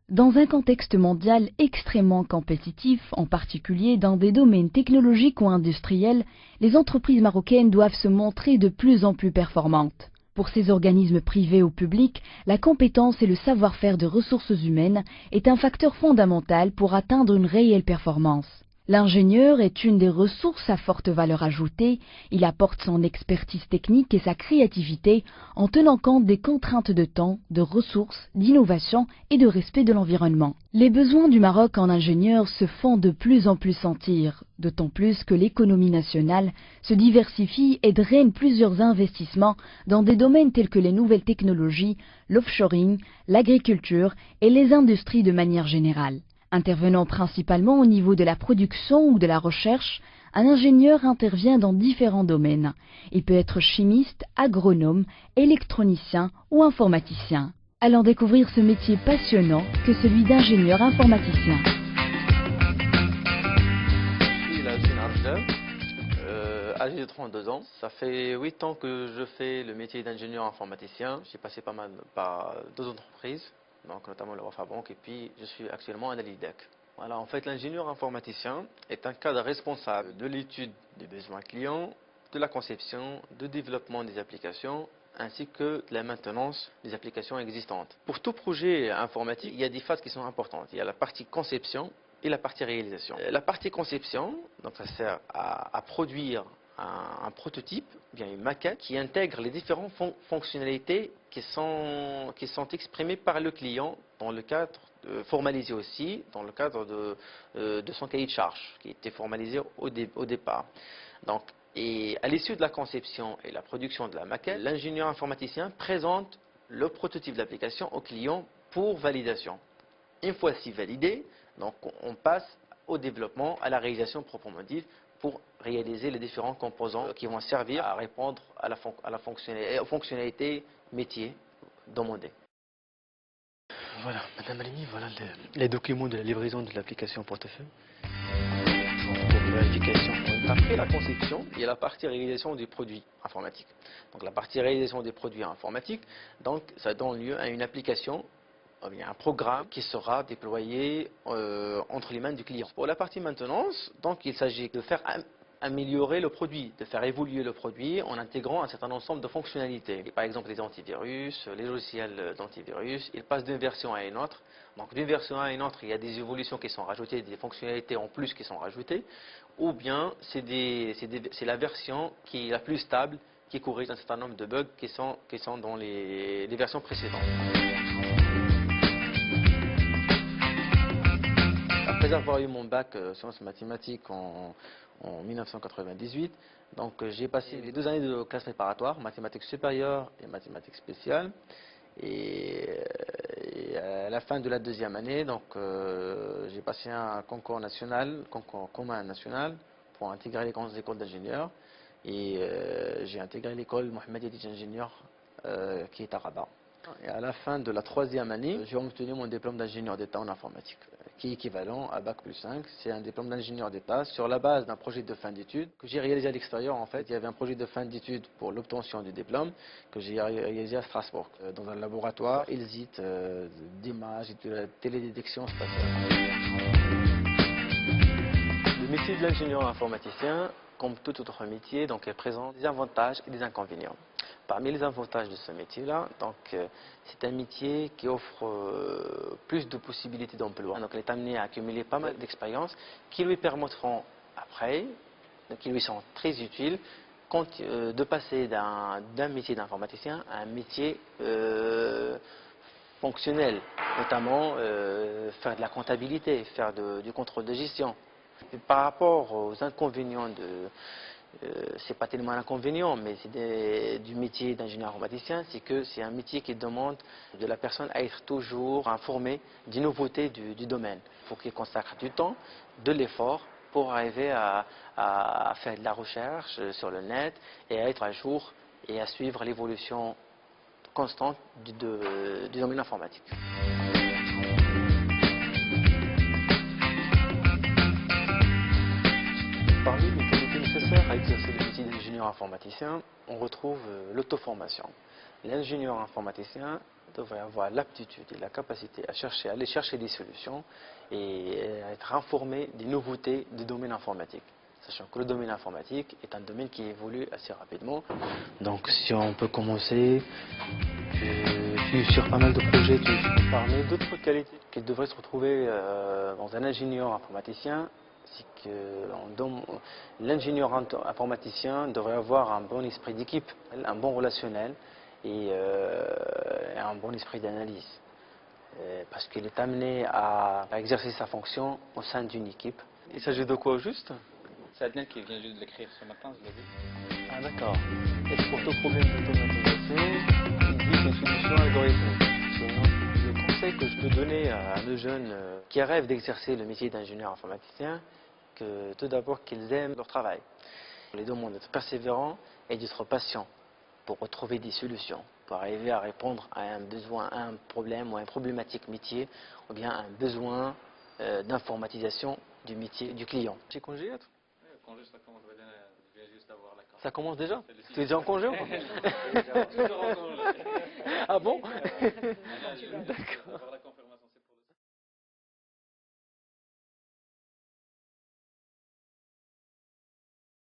Dans un contexte mondial extrêmement compétitif, en particulier dans des domaines technologiques ou industriels, les entreprises marocaines doivent se montrer de plus en plus performantes. Pour ces organismes privés ou publics, la compétence et le savoir-faire de ressources humaines est un facteur fondamental pour atteindre une réelle performance. L'ingénieur est une des ressources à forte valeur ajoutée. Il apporte son expertise technique et sa créativité en tenant compte des contraintes de temps, de ressources, d'innovation et de respect de l'environnement. Les besoins du Maroc en ingénieurs se font de plus en plus sentir, d'autant plus que l'économie nationale se diversifie et draine plusieurs investissements dans des domaines tels que les nouvelles technologies, l'offshoring, l'agriculture et les industries de manière générale. Intervenant principalement au niveau de la production ou de la recherche, un ingénieur intervient dans différents domaines. Il peut être chimiste, agronome, électronicien ou informaticien. Allons découvrir ce métier passionnant que celui d'ingénieur informaticien. Je suis Lassine Arjda, âgé de 32 ans. Ça fait 8 ans que je fais le métier d'ingénieur informaticien. J'ai passé pas mal par 2 entreprises, donc notamment le Wafa Bank, et puis je suis actuellement à la LIDEC. Voilà, en fait, l'ingénieur informaticien est un cadre responsable de l'étude des besoins clients, de la conception, de développement des applications, ainsi que de la maintenance des applications existantes. Pour tout projet informatique, il y a des phases qui sont importantes. Il y a la partie conception et la partie réalisation. La partie conception, donc ça sert à produire un prototype, bien une maquette qui intègre les différentes fonctionnalités qui sont exprimées par le client dans le cadre formalisé aussi dans le cadre de son cahier de charge qui était formalisé au départ. Donc, et à l'issue de la conception et la production de la maquette, l'ingénieur informaticien présente le prototype d'application au client pour validation. Une fois ci validé, donc on passe au développement, à la réalisation proprement dite, pour réaliser les différents composants qui vont servir à répondre à aux fonctionnalités métiers demandées. Voilà, Madame Alimi, voilà les documents de la livraison de l'application portefeuille. Pour vérification. Après la conception, il y a la partie réalisation des produits informatiques. Donc la partie réalisation des produits informatiques, donc ça donne lieu à une application, un programme qui sera déployé entre les mains du client. Pour la partie maintenance, donc il s'agit de faire améliorer le produit, de faire évoluer le produit en intégrant un certain ensemble de fonctionnalités. Par exemple les antivirus, les logiciels d'antivirus, ils passent d'une version à une autre. Donc d'une version à une autre, il y a des évolutions qui sont rajoutées, des fonctionnalités en plus qui sont rajoutées, ou bien c'est la version qui est la plus stable, qui corrige un certain nombre de bugs qui sont dans les versions précédentes. Après avoir eu mon bac sciences mathématiques en 1998, donc j'ai passé les 2 années de classe préparatoire, mathématiques supérieures et mathématiques spéciales. Et à la fin de la 2e année, donc j'ai passé un concours national, concours commun national, pour intégrer les grandes écoles d'ingénieurs. Et j'ai intégré l'école Mohamed Yadid d'ingénieur qui est à Rabat. Et à la fin de la 3e année, j'ai obtenu mon diplôme d'ingénieur d'État en informatique, qui est équivalent à Bac plus 5. C'est un diplôme d'ingénieur d'État sur la base d'un projet de fin d'études que j'ai réalisé à l'extérieur. En fait, il y avait un projet de fin d'études pour l'obtention du diplôme que j'ai réalisé à Strasbourg, dans un laboratoire ILSIT d'images et de télédétection spatiale. Le métier de l'ingénieur informaticien, comme tout autre métier, donc, présente des avantages et des inconvénients. Parmi les avantages de ce métier-là, c'est un métier qui offre plus de possibilités d'emploi. Donc, il est amené à accumuler pas mal d'expériences qui lui permettront après, qui lui sont très utiles, de passer d'un métier d'informaticien à un métier fonctionnel, notamment faire de la comptabilité, faire du contrôle de gestion. Et par rapport aux inconvénients c'est pas tellement un inconvénient, mais c'est du métier d'ingénieur informaticien, c'est que c'est un métier qui demande de la personne à être toujours informée des nouveautés du domaine. Il faut qu'il consacre du temps, de l'effort pour arriver à faire de la recherche sur le net et à être à jour et à suivre l'évolution constante du domaine informatique. Parmi les qualités nécessaires à exercer le métier d'ingénieur informaticien, on retrouve l'auto-formation. L'ingénieur informaticien devrait avoir l'aptitude et la capacité à aller chercher des solutions et à être informé des nouveautés du domaine informatique. Sachant que le domaine informatique est un domaine qui évolue assez rapidement. Donc si on peut commencer, je suis sur pas mal de projets. Parmi d'autres qualités qui devraient se retrouver dans un ingénieur informaticien, c'est que l'ingénieur informaticien devrait avoir un bon esprit d'équipe, un bon relationnel et un bon esprit d'analyse. Parce qu'il est amené à exercer sa fonction au sein d'une équipe. Il s'agit de quoi juste? C'est Adnan qui vient juste de l'écrire ce matin, je l'ai vu. Ah d'accord. Et pour tout problème d'automatisation, il dit des solutions algorithmiques. Sinon, le conseil que je peux donner à nos jeunes qui rêvent d'exercer le métier d'ingénieur informaticien, que tout d'abord qu'ils aiment leur travail. On les demande d'être persévérants et d'être patients pour retrouver des solutions, pour arriver à répondre à un besoin, à un problème ou à une problématique métier, ou bien à un besoin d'informatisation du métier du client. J'ai congé là? Le congé, ça commence à venir, je viens juste d'avoir la carte. Ça commence déjà? Tu es déjà en congé ou pas? Toujours en congé. Ah bon? D'accord.